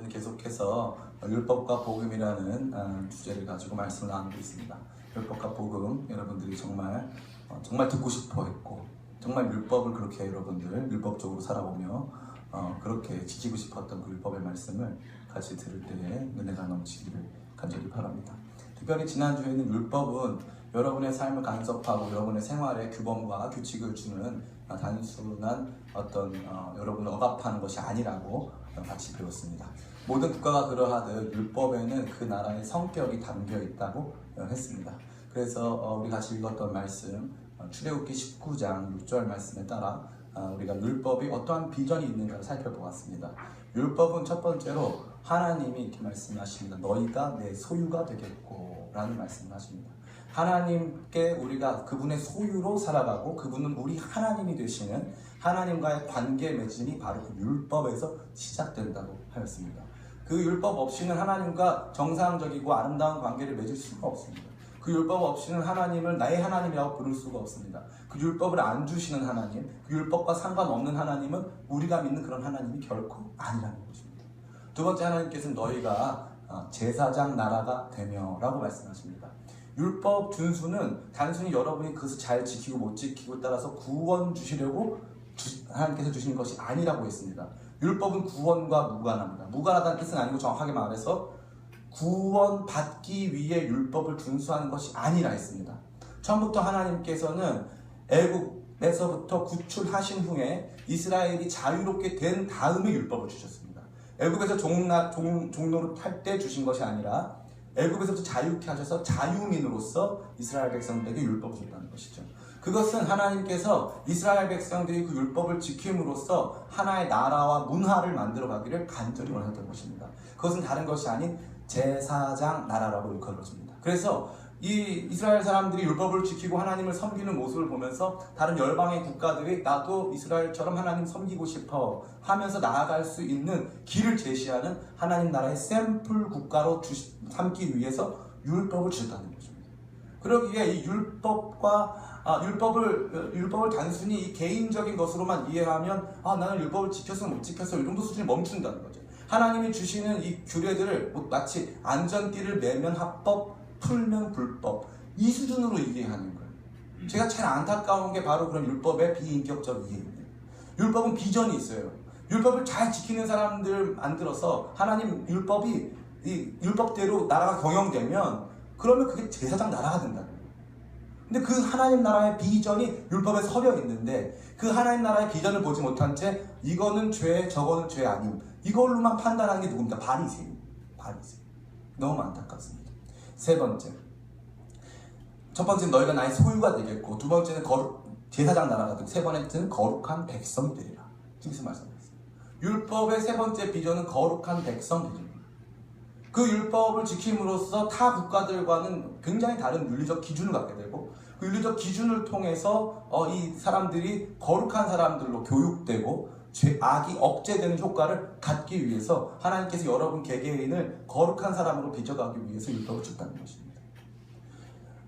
우리는 계속해서 율법과 복음이라는 주제를 가지고 말씀을 나누고 있습니다. 율법과 복음, 여러분들이 정말 듣고 싶어 했고, 정말 율법을 그렇게 여러분들 율법적으로 살아오며 그렇게 지키고 싶었던 그 율법의 말씀을 같이 들을 때에 은혜가 넘치기를 간절히 바랍니다. 특별히 지난주에는 율법은 여러분의 삶을 간섭하고 여러분의 생활에 규범과 규칙을 주는 단순한 어떤 여러분을 억압하는 것이 아니라고 같이 배웠습니다. 모든 국가가 그러하듯 율법에는 그 나라의 성격이 담겨 있다고 했습니다. 그래서 우리 같이 읽었던 말씀 출애굽기 19장 6절 말씀에 따라 우리가 율법이 어떠한 비전이 있는가를 살펴보았습니다. 율법은 첫 번째로 하나님이 이렇게 말씀하십니다. 너희가 내 소유가 되겠고 라는 말씀을 하십니다. 하나님께 우리가 그분의 소유로 살아가고 그분은 우리 하나님이 되시는 하나님과의 관계 맺음이 바로 그 율법에서 시작된다고 하였습니다. 그 율법 없이는 하나님과 정상적이고 아름다운 관계를 맺을 수가 없습니다. 그 율법 없이는 하나님을 나의 하나님이라고 부를 수가 없습니다. 그 율법을 안 주시는 하나님, 그 율법과 상관없는 하나님은 우리가 믿는 그런 하나님이 결코 아니라는 것입니다. 두 번째, 하나님께서는 너희가 제사장 나라가 되며 라고 말씀하십니다. 율법 준수는 단순히 여러분이 그것을 잘 지키고 못 지키고 따라서 구원 주시려고 하나님께서 주시는 것이 아니라고 했습니다. 율법은 구원과 무관합니다. 무관하다는 뜻은 아니고 정확하게 말해서 구원 받기 위해 율법을 준수하는 것이 아니라 했습니다. 처음부터 하나님께서는 애굽에서부터 구출하신 후에 이스라엘이 자유롭게 된 다음에 율법을 주셨습니다. 애굽에서 종노릇 할 때 주신 것이 아니라 애굽에서부터 자유케 하셔서 자유민으로서 이스라엘 백성들에게 율법을 줬다는 것이죠. 그것은 하나님께서 이스라엘 백성들이 그 율법을 지킴으로써 하나의 나라와 문화를 만들어 가기를 간절히 원했던 것입니다. 그것은 다른 것이 아닌 제사장 나라라고 일컬어집니다. 그래서 이 이스라엘 사람들이 율법을 지키고 하나님을 섬기는 모습을 보면서 다른 열방의 국가들이 나도 이스라엘처럼 하나님 섬기고 싶어 하면서 나아갈 수 있는 길을 제시하는 하나님 나라의 샘플 국가로 삼기 위해서 율법을 주셨다는 것입니다. 그러기에 이 율법을 단순히 개인적인 것으로만 이해하면 나는 율법을 지켰어 못 지켰어 이 정도 수준에 멈춘다는 거죠. 하나님이 주시는 이 규례들을 마치 안전띠를 매면 합법, 풀면 불법 이 수준으로 이해하는 거예요. 제가 제일 안타까운 게 바로 그런 율법의 비인격적 이해입니다. 율법은 비전이 있어요. 율법을 잘 지키는 사람들 만들어서 하나님 율법이 이 율법대로 나라가 경영되면 그러면 그게 제사장 나라가 된다는 거예요. 근데 그 하나님 나라의 비전이 율법에 서려 있는데 그 하나님 나라의 비전을 보지 못한 채 이거는 죄, 저거는 죄 아님 이걸로만 판단하는 게 누굽니까? 바리새인. 너무 안타깝습니다. 세 번째, 첫 번째는 너희가 나의 소유가 되겠고 두 번째는 제사장 나라가 되고 세 번째는 거룩한 백성이 되리라. 지금서 말씀드렸습니다. 율법의 세 번째 비전은 거룩한 백성이 되리라. 그 율법을 지킴으로써 타 국가들과는 굉장히 다른 윤리적 기준을 갖게 되고 그 윤리적 기준을 통해서 이 사람들이 거룩한 사람들로 교육되고 악이 억제되는 효과를 갖기 위해서 하나님께서 여러분 개개인을 거룩한 사람으로 빚어가기 위해서 율법을 줬다는 것입니다.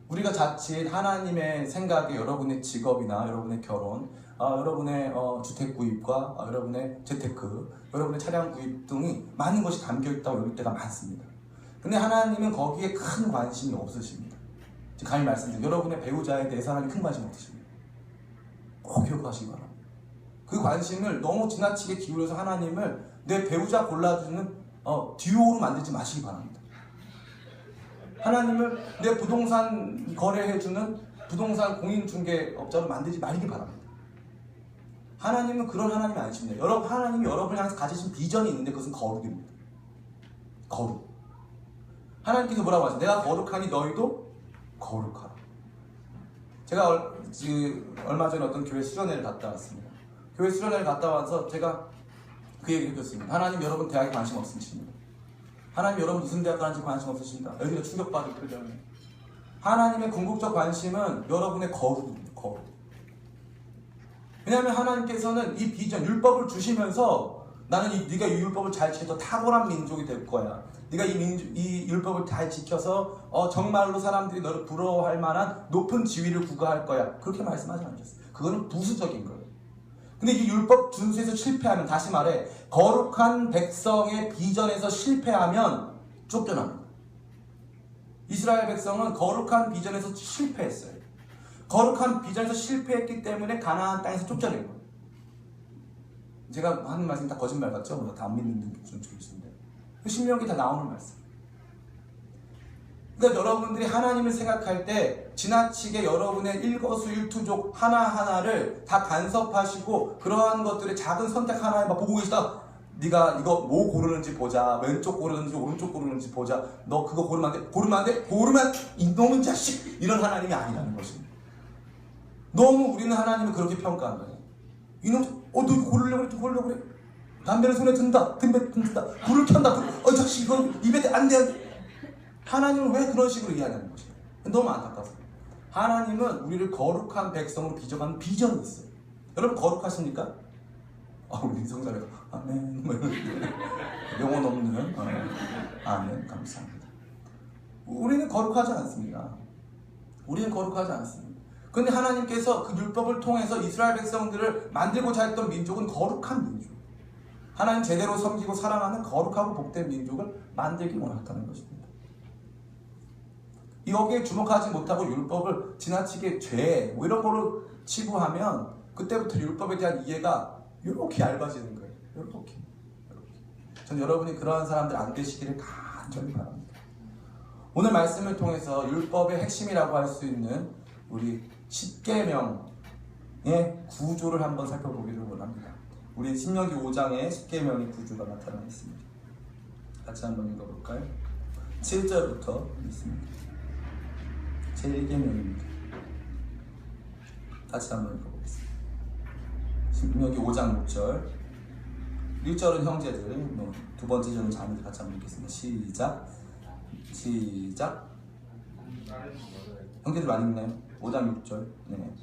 우리가 자칫 하나님의 생각에 여러분의 직업이나 여러분의 결혼, 여러분의 주택 구입과 여러분의 재테크, 여러분의 차량 구입 등이 많은 것이 담겨있다고 여길 때가 많습니다. 근데 하나님은 거기에 큰 관심이 없으십니다. 감히 말씀드리면 여러분의 배우자에 대해서 하나님 큰 관심 없으십니다. 꼭 기억하시기 바랍니다. 그 관심을 너무 지나치게 기울여서 하나님을 내 배우자 골라주는 듀오로 만들지 마시기 바랍니다. 하나님을 내 부동산 거래해주는 부동산 공인중개업자로 만들지 말기 바랍니다. 하나님은 그런 하나님이 아니십니다. 하나님이 여러분을 향해서 가지신 비전이 있는데 그것은 거룩입니다. 거룩. 하나님께서 뭐라고 하세요? 내가 거룩하니 너희도 거룩하라. 제가 얼마 전에 어떤 교회 수련회를 갔다 왔습니다. 교회 수련회를 갔다 와서 제가 그 얘기를 했습니다. 하나님 여러분 대학에 관심 없으십니다. 하나님 여러분 무슨 대학 가는지 관심 없으십니다. 여기가 충격받을 표정이에요. 하나님의 궁극적 관심은 여러분의 거룩입니다. 거룩. 왜냐하면 하나님께서는 이 비전, 율법을 주시면서 나는 네가 이 율법을 잘 지켜서 탁월한 민족이 될 거야. 네가 이 율법을 잘 지켜서 정말로 사람들이 너를 부러워할 만한 높은 지위를 구가할 거야. 그렇게 말씀하지 않으셨어요. 그거는 부수적인 거예요. 근데 이 율법 준수에서 실패하면, 다시 말해 거룩한 백성의 비전에서 실패하면 쫓겨납니다. 이스라엘 백성은 거룩한 비전에서 실패했어요. 거룩한 비전에서 실패했기 때문에 가나안 땅에서 쫓겨낸 거예요. 제가 하는 말씀이 다 거짓말 같죠? 다 안 믿는 분들 좀 있는데, 신명기 다 나오는 말씀. 그러니까 여러분들이 하나님을 생각할 때 지나치게 여러분의 일거수일투족 하나하나를 다 간섭하시고, 그러한 것들의 작은 선택 하나에 막 보고 계시다. 네가 이거 뭐 고르는지 보자, 왼쪽 고르는지 오른쪽 고르는지 보자, 너 그거 고르면 안 돼, 고르면 안 돼, 고르면 이놈의 자식, 이런 하나님이 아니라는 것입니다. 너무 우리는 하나님을 그렇게 평가한 거예요. 이놈, 너 이거 고르려고 그래, 고르려고 그래. 담배를 손에 든다, 담배 든다, 불을 켠다, 자식 이거 입에 안 돼. 하나님은 왜 그런 식으로 이해하냐는 것이에요. 너무 안타깝습니다. 하나님은 우리를 거룩한 백성으로 빚어가는 비전이 있어요. 여러분 거룩하십니까? 우리 성자가 아멘 영혼 없는 아멘, 감사합니다. 우리는 거룩하지 않습니다. 우리는 거룩하지 않습니다. 그런데 하나님께서 그 율법을 통해서 이스라엘 백성들을 만들고자 했던 민족은 거룩한 민족, 하나님 제대로 섬기고 사랑하는 거룩하고 복된 민족을 만들기 원했다는 것입니다. 여기에 주목하지 못하고 율법을 지나치게 죄 뭐 이런 거로 치부하면 그때부터 율법에 대한 이해가 이렇게 얇아지는 거예요. 이렇게. 전 여러분이 그러한 사람들 안 되시기를 간절히 바랍니다. 오늘 말씀을 통해서 율법의 핵심이라고 할 수 있는 우리 10계명의 구조를 한번 살펴보기를 원합니다. 우리 신명기 5장에 10계명의 구조가 나타나 있습니다. 같이 한번 읽어볼까요? 7절부터 있습니다. 제1계명입니다. 같이 한번 읽어보겠습니다. 신명기 5장 6절. 1절은 형제들, 두 번째 절은 자매들. 같이 한번 읽겠습니다. 시작. 형제들 많이 읽나요? 5장 6절. 네.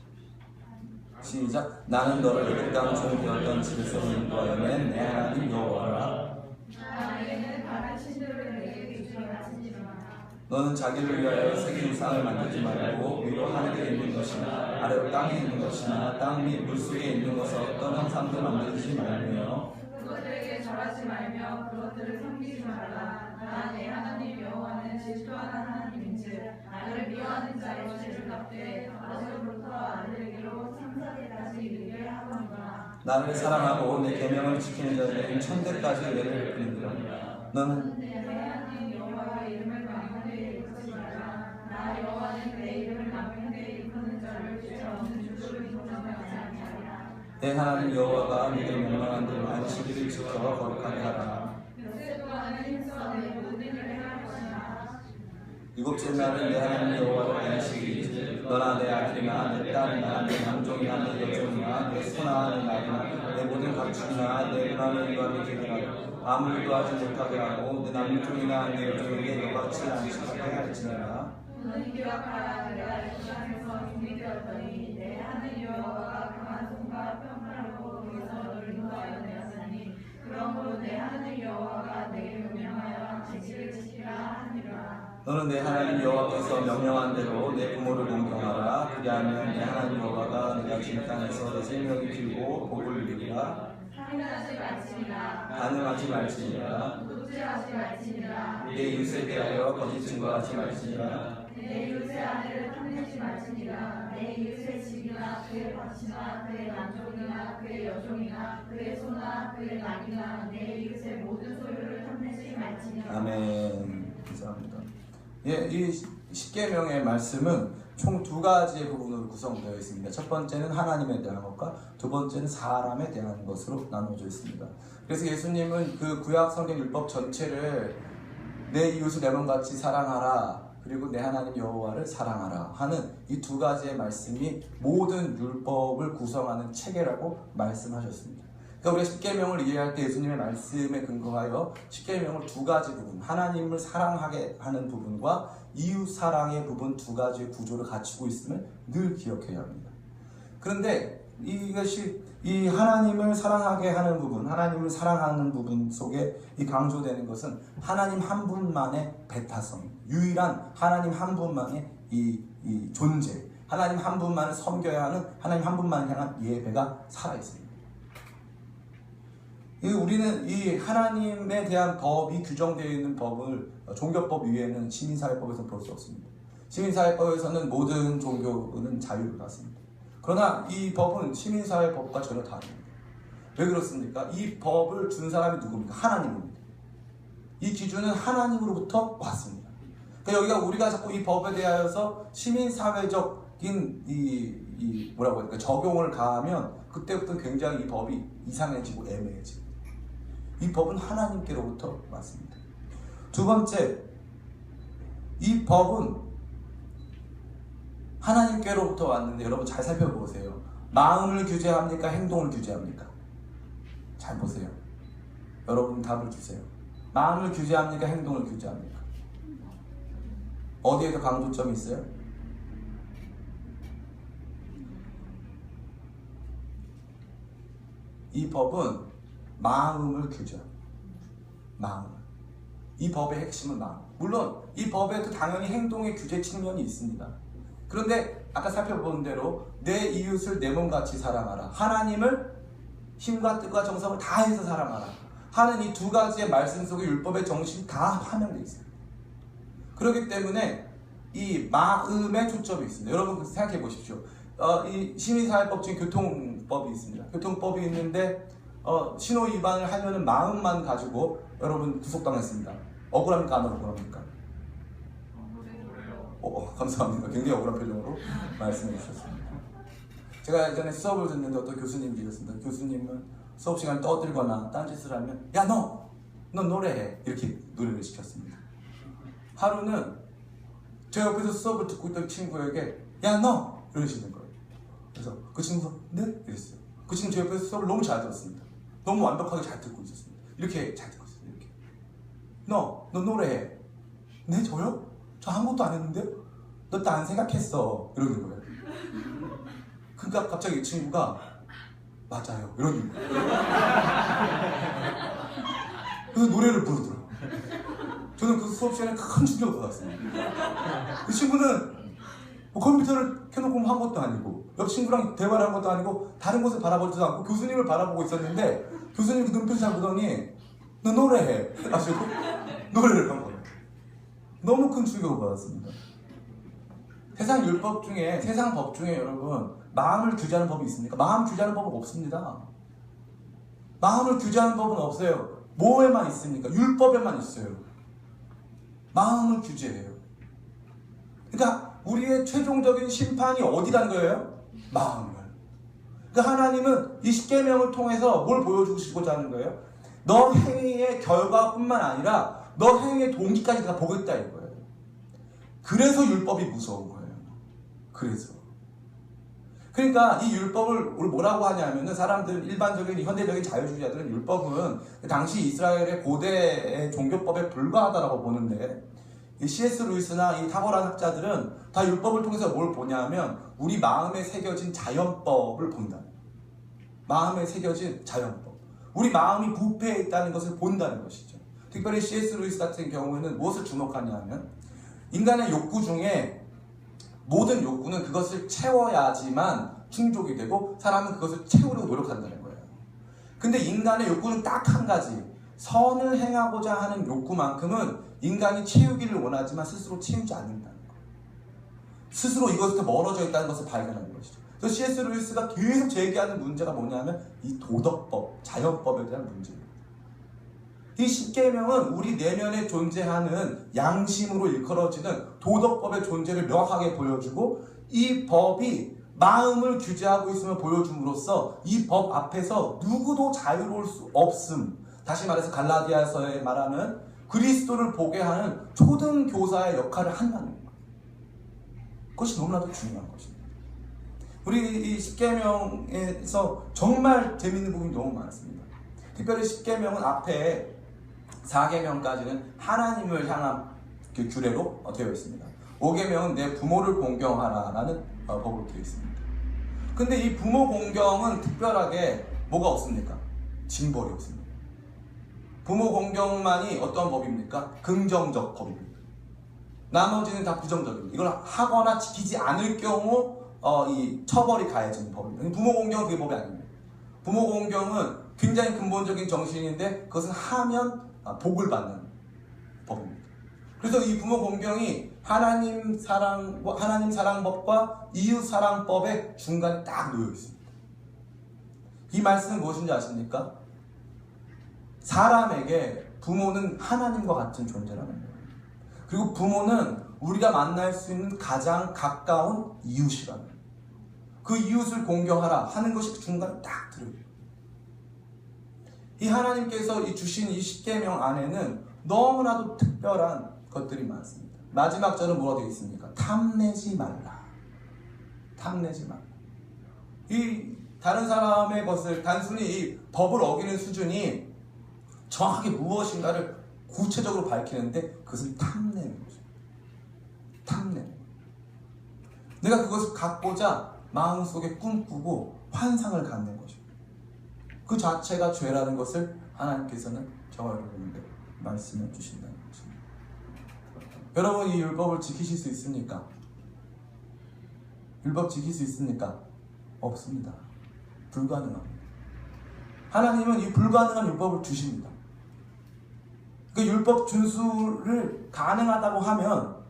시작. 나는 너를 애굽 땅 종되었던 집에서 인도하여낸 내 하나님 여호와라. 나에게는 다른 신들을 내게 비추어 바치지 마라. 너는 자기를 위하여 새긴 우상을 만들지 말고 위로 하늘에 있는 것이나 아래로 땅에 있는 것이나 땅 및 물속에 있는 것을 어떤 형상도 만들지 말며 그것들에게 절하지 말며 그것들을 섬기지 말라. 나 내 하나님 여호와는 질투하는 하나님인즉 나를 미워하는 자의 죄를 갚되 아버지로부터 아들에게로 3,4대까지 이르게 하거니와 나를 사랑하고 내 계명을 지키는 자들에게 천대까지 은혜를 베푸느니라. 너는 내 하나님 여호와의 이름을 망령되이 일컫지 말라. 나 여호와는 내 이름을 망령되이 일컫는 자를 죄 없는 주를 인정하지 아니하리라. 내 하나님 여호와가 네게 명령한 대로 안식일을 지켜 거룩하게 하라. 엿새 동안은 힘써 내 모든 일을 행할 것이나 일곱째 날은 내 하나님 여호와의 안식일이지. 너나 내 아들이나 내 딸이나 내 남종이나 내 여종이나 내 소나 내 나이나 내 모든 가축이나 내 문화를 일하게 되더라도 아무 일도 하지 못하게 하고 내 남종이나 내 여종에게 너같이 안식하게 할지니라. 너는 기억하라. 내가 이 땅에서 종이 되었더니 내 하나님 여호와가 강한 손과 평화로 거기서 너를 인도하여 내었으니 그러므로 내 하나님 여호와가 내게 명령하여 안식일을 지키라 하니라. 너는 내 하나님 여호와께서 명령한 대로 내 부모를 공경하라. 그리하면 내 하나님 여호와가 내가 준 땅에서 내 생명이 길고 복을 누리리라. 살인하지 말지니라. 간음하지 말지니라. 도둑질하지 말지니라. 내 이웃에 대하여 거짓 증거하지 말지니라. 내 이웃의 아내를 탐내지 말지니라. 내 이웃의 집이나 그의 밭이나 그의 남종이나 그의 여종이나 그의 소나 그의 낙이나 내 이웃의 모든 소유를 탐내지 말지니라. 아멘. 감사합니다. 이 10계명의 말씀은 총 두 가지의 부분으로 구성되어 있습니다. 첫 번째는 하나님에 대한 것과 두 번째는 사람에 대한 것으로 나눠져 있습니다. 그래서 예수님은 그 구약 성경 율법 전체를 내 이웃을 내 몸같이 사랑하라, 그리고 내 하나님 여호와를 사랑하라 하는 이 두 가지의 말씀이 모든 율법을 구성하는 체계라고 말씀하셨습니다. 그러니까 우리가 10계명을 이해할 때 예수님의 말씀에 근거하여 10계명을 두 가지 부분, 하나님을 사랑하게 하는 부분과 이웃 사랑의 부분 두 가지의 구조를 갖추고 있음을 늘 기억해야 합니다. 그런데 이것이 이 하나님을 사랑하게 하는 부분, 하나님을 사랑하는 부분 속에 이 강조되는 것은 하나님 한 분만의 배타성, 유일한 하나님 한 분만의 이 존재, 하나님 한 분만을 섬겨야 하는 하나님 한 분만을 향한 예배가 살아있습니다. 우리는 이 하나님에 대한 법이 규정되어 있는 법을 종교법 위에는 시민사회법에서 볼 수 없습니다. 시민사회법에서는 모든 종교는 자유를 갖습니다. 그러나 이 법은 시민사회법과 전혀 다릅니다. 왜 그렇습니까? 이 법을 준 사람이 누굽니까? 하나님입니다. 이 기준은 하나님으로부터 왔습니다. 그러니까 우리가 자꾸 이 법에 대하여서 시민사회적인 뭐라고 할까 적용을 가하면 그때부터 굉장히 이 법이 이상해지고 애매해집니다. 이 법은 하나님께로부터 왔습니다. 두 번째, 이 법은 하나님께로부터 왔는데 여러분 잘 살펴보세요. 마음을 규제합니까? 행동을 규제합니까? 잘 보세요. 여러분 답을 주세요. 마음을 규제합니까? 행동을 규제합니까? 어디에 더 강조점이 있어요? 이 법은 마음을 규제합니다. 마음을. 이 법의 핵심은 마음. 물론 이 법에도 당연히 행동의 규제 측면이 있습니다. 그런데 아까 살펴본 대로 내 이웃을 내 몸같이 사랑하라. 하나님을 힘과 뜻과 정성을 다해서 사랑하라 하는 이 두 가지의 말씀 속에 율법의 정신이 다 함양되어 있습니다. 그렇기 때문에 이 마음에 초점이 있습니다. 여러분 생각해 보십시오. 이 시민사회법 중에 교통법이 있습니다. 교통법이 있는데 신호 위반을 하면은 마음만 가지고 여러분 구속당했습니다. 억울합니까? 안 억울합니까? 감사합니다. 굉장히 억울한 표정으로 말씀해 주셨습니다. 제가 예전에 수업을 듣는데 어떤 교수님이 계셨습니다. 교수님은 수업 시간에 떠들거나 딴짓을 하면 야 너 노래해 이렇게 노래를 시켰습니다. 하루는 제 옆에서 수업을 듣고 있던 친구에게 야 너 이러시는 거예요. 그래서 그 친구가 네? 이랬어요. 그 친구 제 옆에서 수업을 너무 잘 들었습니다. 너무 완벽하게 잘 듣고 있었습니다. 이렇게 잘 듣고 있었어요. 이렇게 너 노래해. 네? 저요? 저 아무것도 안 했는데요? 너 또 안 생각했어 이러는 거예요. 그러니까 갑자기 이 친구가 맞아요 이러는 거예요. 그래서 노래를 부르더라고요. 저는 그 수업 시간에 큰 충격을 받았습니다. 그 친구는 뭐 컴퓨터를 켜놓고 한 것도 아니고 옆 친구랑 대화를 한 것도 아니고 다른 곳을 바라보지도 않고 교수님을 바라보고 있었는데 교수님 그 눈빛을 잘 보더니 너 노래해 하시고 노래를 한 거예요. 너무 큰 충격을 받았습니다. 세상 율법 중에 세상 법 중에 여러분 마음을 규제하는 법이 있습니까? 마음 규제하는 법은 없습니다. 마음을 규제하는 법은 없어요. 뭐에만 있습니까? 율법에만 있어요. 마음을 규제해요. 그러니까 우리의 최종적인 심판이 어디란 거예요? 마음을. 그러니까 하나님은 이 십계명을 통해서 뭘 보여주시고자 하는 거예요? 너 행위의 결과뿐만 아니라 너 행위의 동기까지 다 보겠다 이거예요. 그래서 율법이 무서운 거예요. 그래서. 그러니까 이 율법을 뭐라고 하냐면은 사람들 일반적인 현대적인 자유주의자들은 율법은 당시 이스라엘의 고대의 종교법에 불과하다라고 보는데 이 C.S. 루이스나 이 탁월한 학자들은 다 율법을 통해서 뭘 보냐면 우리 마음에 새겨진 자연법을 본다. 마음에 새겨진 자연법. 우리 마음이 부패해 있다는 것을 본다는 것이죠. 특별히 C.S. 루이스 같은 경우에는 무엇을 주목하냐면 인간의 욕구 중에 모든 욕구는 그것을 채워야지만 충족이 되고 사람은 그것을 채우려고 노력한다는 거예요. 근데 인간의 욕구는 딱 한 가지. 선을 행하고자 하는 욕구만큼은 인간이 채우기를 원하지만 스스로 채우지 않는다는 거예요. 스스로 이것부터 멀어져 있다는 것을 발견하는 것이죠. 그래서 C.S. 루이스가 계속 제기하는 문제가 뭐냐면 이 도덕법, 자연법에 대한 문제입니다. 이 십계명은 우리 내면에 존재하는 양심으로 일컬어지는 도덕법의 존재를 명확하게 보여주고 이 법이 마음을 규제하고 있음을 보여줌으로써 이 법 앞에서 누구도 자유로울 수 없음. 다시 말해서 갈라디아서에 말하는 그리스도를 보게 하는 초등교사의 역할을 한다는 거예요. 그것이 너무나도 중요한 것입니다. 우리 이 십계명에서 정말 재미있는 부분이 너무 많습니다. 특별히 십계명은 앞에 4계명까지는 하나님을 향한 그 규례로 되어 있습니다. 5계명은 내 부모를 공경하라라는 법으로 되어 있습니다. 근데 이 부모 공경은 특별하게 뭐가 없습니까? 징벌이 없습니다. 부모 공경만이 어떤 법입니까? 긍정적 법입니다. 나머지는 다 부정적입니다. 이걸 하거나 지키지 않을 경우 이 처벌이 가해지는 법입니다. 부모 공경은 그게 법이 아닙니다. 부모 공경은 굉장히 근본적인 정신인데 그것은 하면 복을 받는 법입니다. 그래서 이 부모 공경이 하나님 사랑법과 이웃 사랑법의 중간에 딱 놓여 있습니다. 이 말씀은 무엇인지 아십니까? 사람에게 부모는 하나님과 같은 존재라는 거예요. 그리고 부모는 우리가 만날 수 있는 가장 가까운 이웃이라는 거예요. 그 이웃을 공경하라 하는 것이 그 중간에 딱 들어있어요. 이 하나님께서 주신 이 십계명 안에는 너무나도 특별한 것들이 많습니다. 마지막 절은 뭐가 되어 있습니까? 탐내지 말라. 탐내지 말라. 이 다른 사람의 것을 단순히 이 법을 어기는 수준이 정확하게 무엇인가를 구체적으로 밝히는데 그것을 탐내는 거죠. 탐내는 거죠. 내가 그것을 갖고자 마음속에 꿈꾸고 환상을 갖는 거죠. 그 자체가 죄라는 것을 하나님께서는 저와 여러분에게 말씀해 주신다는 것입니다. 여러분, 이 율법을 지키실 수 있습니까? 율법 지킬 수 있습니까? 없습니다. 불가능합니다. 하나님은 이 불가능한 율법을 주십니다. 그 율법 준수를 가능하다고 하면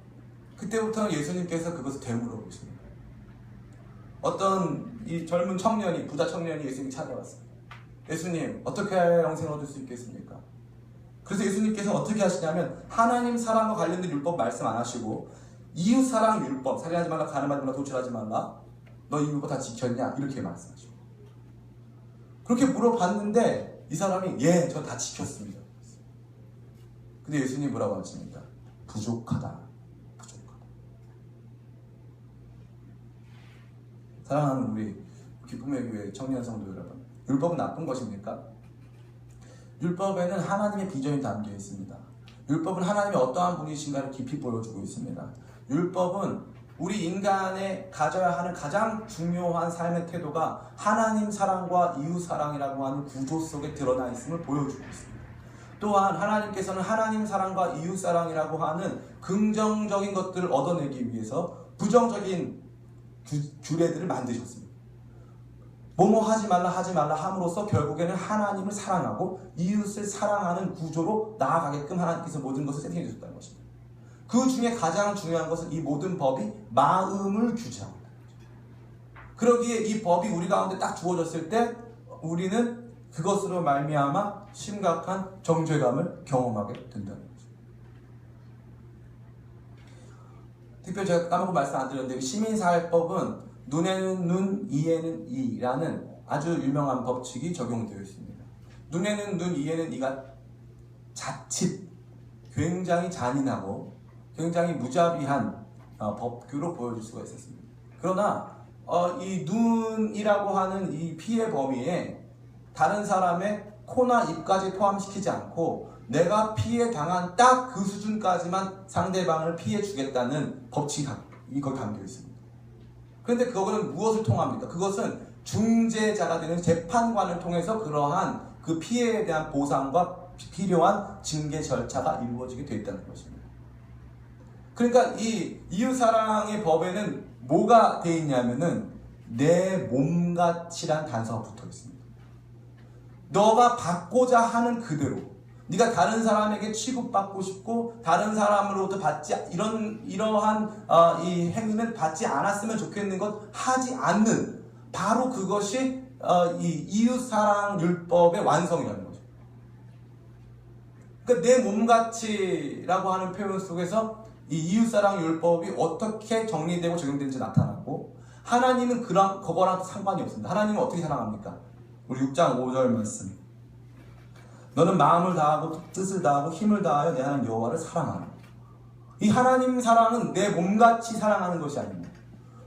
그때부터는 예수님께서 그것을 되물어 보십니다. 어떤 이 젊은 청년이, 부자 청년이 예수님 찾아왔습니다. 예수님, 어떻게 해야 영생을 얻을 수 있겠습니까? 그래서 예수님께서 어떻게 하시냐면 하나님 사랑과 관련된 율법 말씀 안 하시고 이웃 사랑 율법, 살인하지 말라, 가늠하지 말라, 도출하지 말라, 너 이 율법 다 지켰냐? 이렇게 말씀하시고, 그렇게 물어봤는데 이 사람이 예, 저 다 지켰습니다. 근데 예수님 뭐라고 하십니까? 부족하다. 부족하다. 사랑하는 우리 기쁨의 교회 청년 성도 여러분, 율법은 나쁜 것입니까? 율법에는 하나님의 비전이 담겨 있습니다. 율법은 하나님이 어떠한 분이신가를 깊이 보여주고 있습니다. 율법은 우리 인간의 가져야 하는 가장 중요한 삶의 태도가 하나님 사랑과 이웃 사랑이라고 하는 구조 속에 드러나 있음을 보여주고 있습니다. 또한 하나님께서는 하나님 사랑과 이웃 사랑이라고 하는 긍정적인 것들을 얻어내기 위해서 부정적인 규례들을 만드셨습니다. 뭐뭐 하지 말라 함으로써 결국에는 하나님을 사랑하고 이웃을 사랑하는 구조로 나아가게끔 하나님께서 모든 것을 세팅해 주셨다는 것입니다. 그 중에 가장 중요한 것은 이 모든 법이 마음을 규제합니다. 그러기에 이 법이 우리 가운데 딱 주어졌을 때 우리는 그것으로 말미암아 심각한 정죄감을 경험하게 된다는 거죠. 특별히 제가 까먹고 말씀 안 드렸는데 시민사회법은 눈에는 눈, 이에는 이라는 아주 유명한 법칙이 적용되어 있습니다. 눈에는 눈, 이에는 이가 자칫 굉장히 잔인하고 굉장히 무자비한 법규로 보여질 수가 있었습니다. 그러나 이 눈이라고 하는 이 피해 범위에 다른 사람의 코나 입까지 포함시키지 않고 내가 피해 당한 딱 그 수준까지만 상대방을 피해 주겠다는 법칙이 이걸 담겨 있습니다. 그런데 그거는 무엇을 통합니까? 그것은 중재자가 되는 재판관을 통해서 그러한 그 피해에 대한 보상과 필요한 징계 절차가 이루어지게 되어 있다는 것입니다. 그러니까 이 이웃사랑의 법에는 뭐가 되어 있냐면은 내 몸같이란 단서가 붙어 있습니다. 너가 받고자 하는 그대로, 네가 다른 사람에게 취급받고 싶고 다른 사람으로부터 받지 이러한 이 행위는 받지 않았으면 좋겠는 것 하지 않는 바로 그것이 이 이웃사랑 율법의 완성이라는 거죠. 그러니까 내 몸같이라고 하는 표현 속에서 이 이웃사랑 율법이 어떻게 정리되고 적용되는지 나타나고, 하나님은 그거랑 상관이 없습니다. 하나님은 어떻게 사랑합니까? 우리 6장 5절 말씀, 너는 마음을 다하고 뜻을 다하고 힘을 다하여 내 하나님 여호와를 사랑하라. 이 하나님 사랑은 내 몸같이 사랑하는 것이 아닙니다.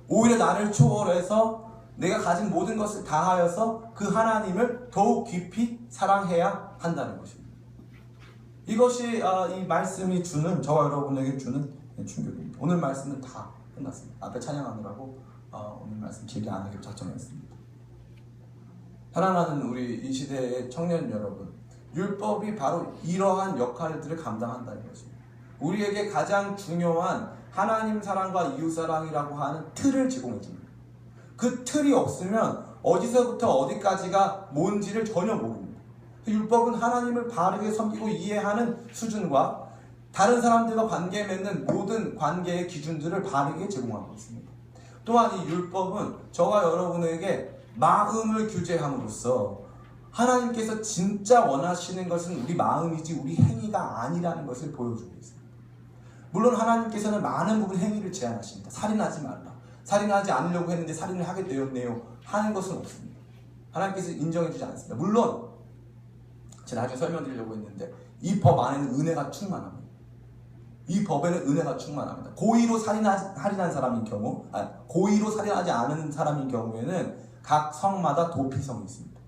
오히려 나를 초월해서 내가 가진 모든 것을 다하여서 그 하나님을 더욱 깊이 사랑해야 한다는 것입니다. 이것이 이 말씀이 주는, 저와 여러분에게 주는 충격입니다. 오늘 말씀은 다 끝났습니다. 앞에 찬양하느라고 오늘 말씀 길게 안 하기로 작정했습니다. 사랑하는 우리 이 시대의 청년 여러분, 율법이 바로 이러한 역할들을 감당한다는 것입니다. 우리에게 가장 중요한 하나님 사랑과 이웃 사랑이라고 하는 틀을 제공해 줍니다. 그 틀이 없으면 어디서부터 어디까지가 뭔지를 전혀 모릅니다. 율법은 하나님을 바르게 섬기고 이해하는 수준과 다른 사람들과 관계 맺는 모든 관계의 기준들을 바르게 제공하고 있습니다. 또한 이 율법은 저와 여러분에게 마음을 규제함으로써 하나님께서 진짜 원하시는 것은 우리 마음이지 우리 행위가 아니라는 것을 보여주고 있습니다. 물론 하나님께서는 많은 부분 행위를 제한하십니다. 살인하지 말라. 살인하지 않으려고 했는데 살인을 하게 되었네요. 하는 것은 없습니다. 하나님께서 인정해주지 않습니다. 물론 제가 나중에 설명드리려고 했는데 이 법 안에는 은혜가 충만합니다. 이 법에는 은혜가 충만합니다. 고의로 살인한 사람인 경우, 고의로 살인하지 않은 사람인 경우에는 각 성마다 도피성이 있습니다.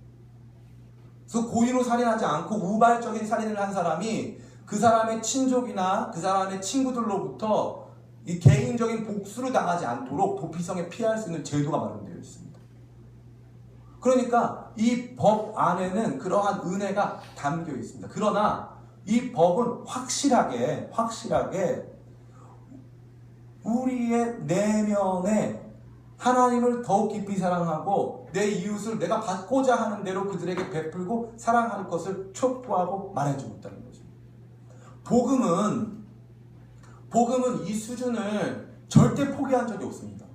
그래서 고의로 살인하지 않고 우발적인 살인을 한 사람이 그 사람의 친족이나 그 사람의 친구들로부터 이 개인적인 복수를 당하지 않도록 도피성에 피할 수 있는 제도가 마련되어 있습니다. 그러니까 이 법 안에는 그러한 은혜가 담겨 있습니다. 그러나 이 법은 확실하게 우리의 내면에 하나님을 더욱 깊이 사랑하고 내 이웃을 내가 받고자 하는 대로 그들에게 베풀고 사랑할 것을 촉구하고 말해주고 있다는 거죠. 복음은 이 수준을 절대 포기한 적이 없습니다.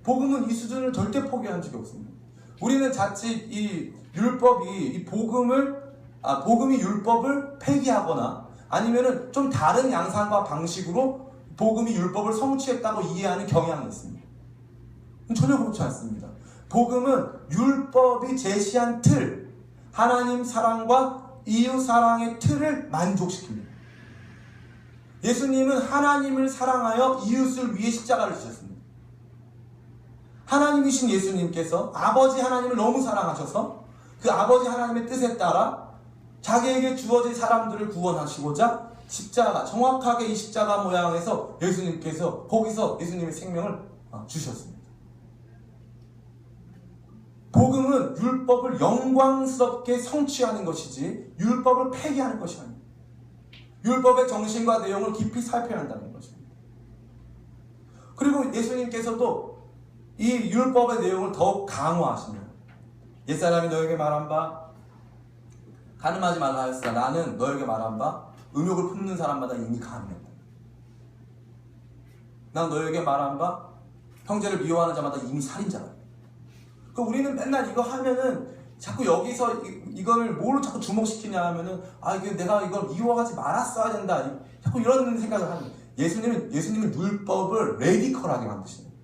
복음은 이 수준을 절대 포기한 적이 없습니다. 우리는 자칫 이 율법이 복음이 율법을 폐기하거나 아니면은 좀 다른 양상과 방식으로 복음이 율법을 성취했다고 이해하는 경향이 있습니다. 전혀 그렇지 않습니다. 복음은 율법이 제시한 틀, 하나님 사랑과 이웃 사랑의 틀을 만족시킵니다. 예수님은 하나님을 사랑하여 이웃을 위해 십자가를 지셨습니다. 하나님이신 예수님께서 아버지 하나님을 너무 사랑하셔서 그 아버지 하나님의 뜻에 따라 자기에게 주어진 사람들을 구원하시고자 십자가, 정확하게 이 십자가 모양에서 예수님께서 거기서 예수님의 생명을 주셨습니다. 복음은 율법을 영광스럽게 성취하는 것이지 율법을 폐기하는 것이 아닙니다. 율법의 정신과 내용을 깊이 살펴야 한다는 것입니다. 그리고 예수님께서도 이 율법의 내용을 더욱 강화하십니다. 옛사람이 너에게 말한 바 간음하지 말라 하였으나 나는 너에게 말한 바 음욕을 품는 사람마다 이미 간음했다. 난 너에게 말한 바 형제를 미워하는 자마다 이미 살인자다. 우리는 맨날 이거 하면은 자꾸 여기서 이거를 뭘 자꾸 주목시키냐 하면은 이게 내가 이걸 미워하지 말았어야 된다. 자꾸 이런 생각을 하는. 예수님은 율법을 레디컬하게 만드십니다.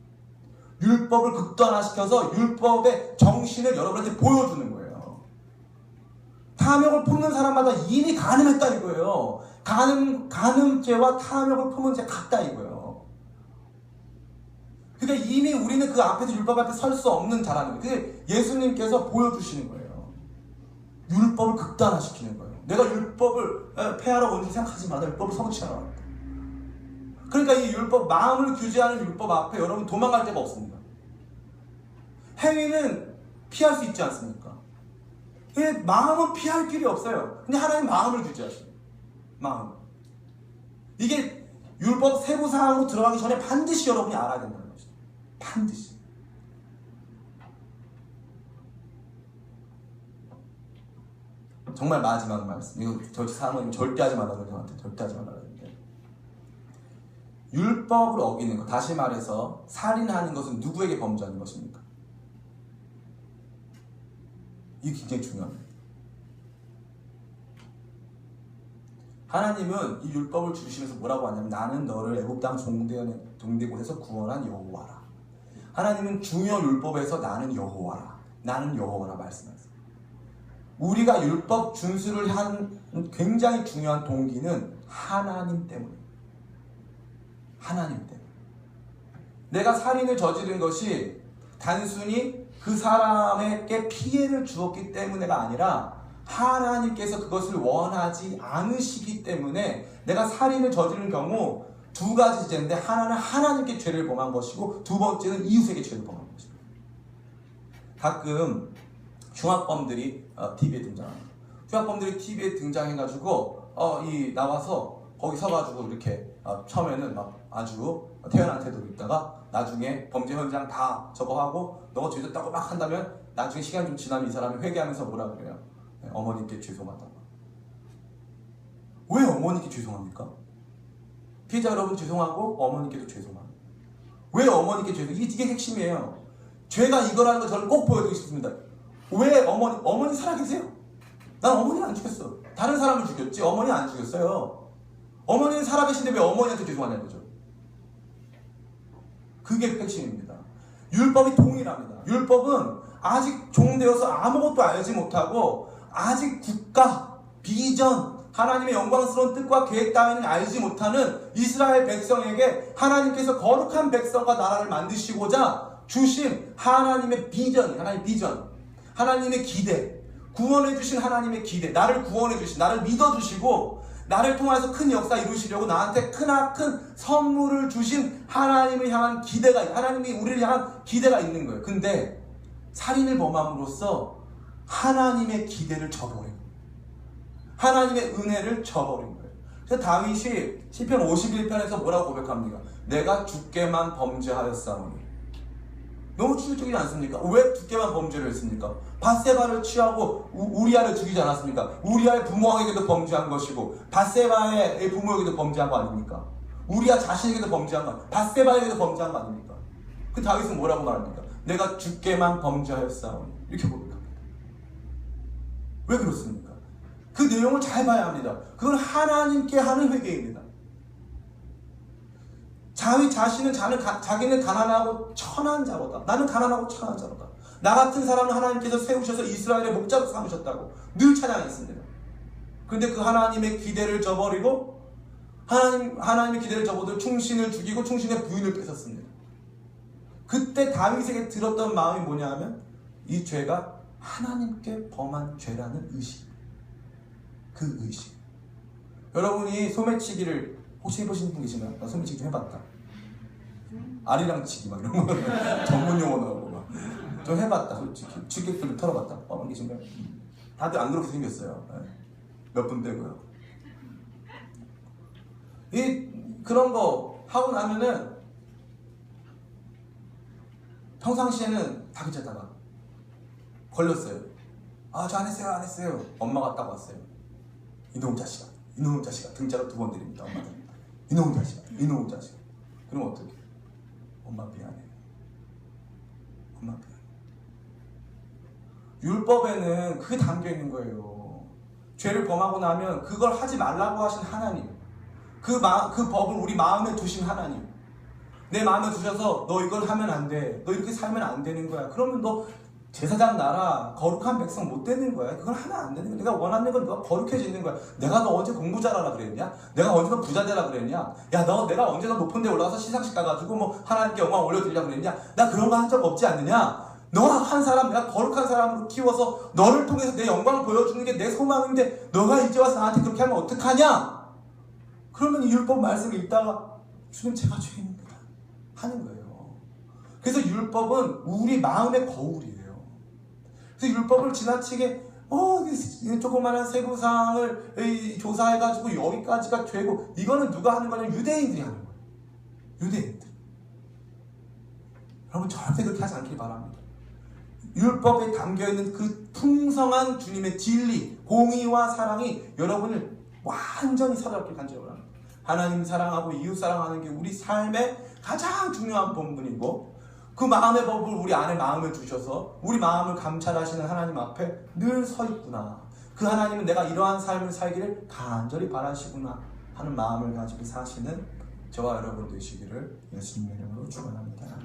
율법을 극단화시켜서 율법의 정신을 여러분한테 보여주는 거예요. 탐욕을 품는 사람마다 이미 간음했다 이거예요. 간음죄와 탐욕을 품은 죄 같다 이거예요. 그러니까 이미 우리는 그 앞에서 율법 앞에 설 수 없는 자라는 거예요. 그게 예수님께서 보여주시는 거예요. 율법을 극단화시키는 거예요. 내가 율법을 폐하러 온지 생각하지 마. 나 율법을 성취하러 왔다. 그러니까 이 율법, 마음을 규제하는 율법 앞에 여러분 도망갈 데가 없습니다. 행위는 피할 수 있지 않습니까? 마음은 피할 길이 없어요. 근데 하나님 마음을 규제하셔요. 마음. 이게 율법 세부 사항으로 들어가기 전에 반드시 여러분이 알아야 된다는 거죠. 반드시. 정말 마지막 말씀. 이거 저 사람은 절대 하지 말라고 저한테 절대 하지 말라고 했는데. 율법을 어기는 것. 다시 말해서 살인하는 것은 누구에게 범죄하는 것입니까? 이게 굉장히 중요합니다. 하나님은 이 율법을 주시면서 뭐라고 하냐면 나는 너를 애굽 땅 종대 곳에서 구원한 여호와라. 하나님은 중요 율법에서 나는 여호와라. 나는 여호와라 말씀하세요. 우리가 율법 준수를 한 굉장히 중요한 동기는 하나님 때문입니다. 하나님 때문에. 내가 살인을 저지른 것이 단순히 그 사람에게 피해를 주었기 때문에가 아니라 하나님께서 그것을 원하지 않으시기 때문에 내가 살인을 저지른 경우 두 가지 죄인데 하나는 하나님께 죄를 범한 것이고 두 번째는 이웃에게 죄를 범한 것입니다. 가끔 흉악범들이 TV에 등장합니다. 흉악범들이 TV에 등장해가지고 나와서 거기 서가지고 이렇게 처음에는 막 아주 태연한 태도로 있다가 나중에 범죄 현장 다 저거 하고 너가 죄졌다고 막 한다면 나중에 시간 좀 지나면 이 사람이 회개하면서 뭐라 그래요? 어머니께 죄송하다고. 왜 어머니께 죄송합니까? 피해자 여러분 죄송하고 어머니께도 죄송합니다. 왜 어머니께 죄송? 이게 핵심이에요. 죄가 이거라는 걸 저는 꼭 보여드리고 싶습니다. 왜 어머니 살아계세요? 난 어머니는 안 죽였어. 다른 사람을 죽였지 어머니 안 죽였어요. 어머니는 살아계신데 왜 어머니한테 죄송하냐는 거죠. 그게 핵심입니다. 율법이 동일합니다. 율법은 아직 종되어서 아무것도 알지 못하고 아직 국가, 비전, 하나님의 영광스러운 뜻과 계획 따위는 알지 못하는 이스라엘 백성에게 하나님께서 거룩한 백성과 나라를 만드시고자 주신 하나님의 비전, 하나님의 기대, 구원해 주신 하나님의 기대, 나를 구원해 주신, 나를 믿어 주시고 나를 통해서 큰 역사 이루시려고 나한테 크나큰 선물을 주신 하나님을 향한 기대가, 하나님이 우리를 향한 기대가 있는 거예요. 근데 살인을 범함으로써 하나님의 기대를 저버린 거예요. 하나님의 은혜를 저버린 거예요. 그래서 다윗이 시편 51편에서 뭐라고 고백합니까? 내가 주께만 범죄하였사오니. 너무 충격적이지 않습니까? 왜 주께만 범죄를 했습니까? 밧세바를 취하고 우리아를 죽이지 않았습니까? 우리아의 부모에게도 범죄한 것이고 밧세바의 부모에게도 범죄한 거 아닙니까? 우리아 자신에게도 범죄한 거, 밧세바에게도 범죄한 거 아닙니까? 그 다윗은 뭐라고 말합니까? 내가 주께만 범죄하였사오니. 이렇게 고백합니다. 왜 그렇습니까? 그 내용을 잘 봐야 합니다. 그건 하나님께 하는 회개입니다. 자신은 자기는 가난하고 천한 자로다. 나는 가난하고 천한 자로다. 나 같은 사람은 하나님께서 세우셔서 이스라엘의 목자로 삼으셨다고 늘 찬양했습니다. 그런데 그 하나님의 기대를 저버리고 하나님의 기대를 저버리고 충신을 죽이고 충신의 부인을 뺏었습니다. 그때 다윗에게 들었던 마음이 뭐냐 하면 이 죄가 하나님께 범한 죄라는 의식. 그 의식. 여러분이 소매치기를 혹시 해보신 분 계시나요? 나 소매치기 좀 해봤다. 아리랑 치기 막 이런 거 전문 용어 나오고 막 좀 해봤다. 솔직히 취객들을 털어봤다. 안 계신가요? 다들 안 그렇게 생겼어요. 몇 분 빼고요. 그런 거 하고 나면은 평상시에는 다 괜찮다가 걸렸어요. 저 안 했어요. 엄마가 딱 왔어요. 이놈 자식아 등자로 2번 드립니다. 엄마는 이놈 자식아. 그럼 어떻게? 엄마 미안해. 율법에는 그게 담겨 있는 거예요. 죄를 범하고 나면 그걸 하지 말라고 하신 하나님, 그 법을 우리 마음에 두신 하나님, 내 마음에 두셔서 너 이걸 하면 안 돼, 너 이렇게 살면 안 되는 거야. 그러면 너 제사장 나라 거룩한 백성 못 되는 거야. 그걸 하면 안 되는 거야. 내가 원하는 건 너가 거룩해지는 거야. 내가 너 언제 공부 잘하라 그랬냐? 내가 언제 너 부자 되라 그랬냐? 내가 언제 너 높은 데 올라가서 시상식 가가지고 뭐 하나님께 영광 올려드리려고 그랬냐? 나 그런 거 한 적 없지 않느냐? 너가 한 사람, 내가 거룩한 사람으로 키워서 너를 통해서 내 영광을 보여주는 게 내 소망인데 너가 이제 와서 나한테 그렇게 하면 어떡하냐? 그러면 이 율법 말씀을 읽다가 주님 제가 죄인입니다 하는 거예요. 그래서 율법은 우리 마음의 거울이에요. 그래서 율법을 지나치게 조그마한 세부사항을 조사해가지고 여기까지가 되고, 이거는 누가 하는 거냐면 유대인들이 하는 거예요. 유대인들. 여러분 절대 그렇게 하지 않길 바랍니다. 율법에 담겨있는 그 풍성한 주님의 진리, 공의와 사랑이 여러분을 완전히 사로잡길 간절히 원합니다. 하나님 사랑하고 이웃 사랑하는 게 우리 삶의 가장 중요한 본분이고, 그 마음의 법을 우리 안에 마음에 두셔서 우리 마음을 감찰하시는 하나님 앞에 늘 서 있구나. 그 하나님은 내가 이러한 삶을 살기를 간절히 바라시구나 하는 마음을 가지고 사시는 저와 여러분 되시기를 예수님의 이름으로 축원합니다.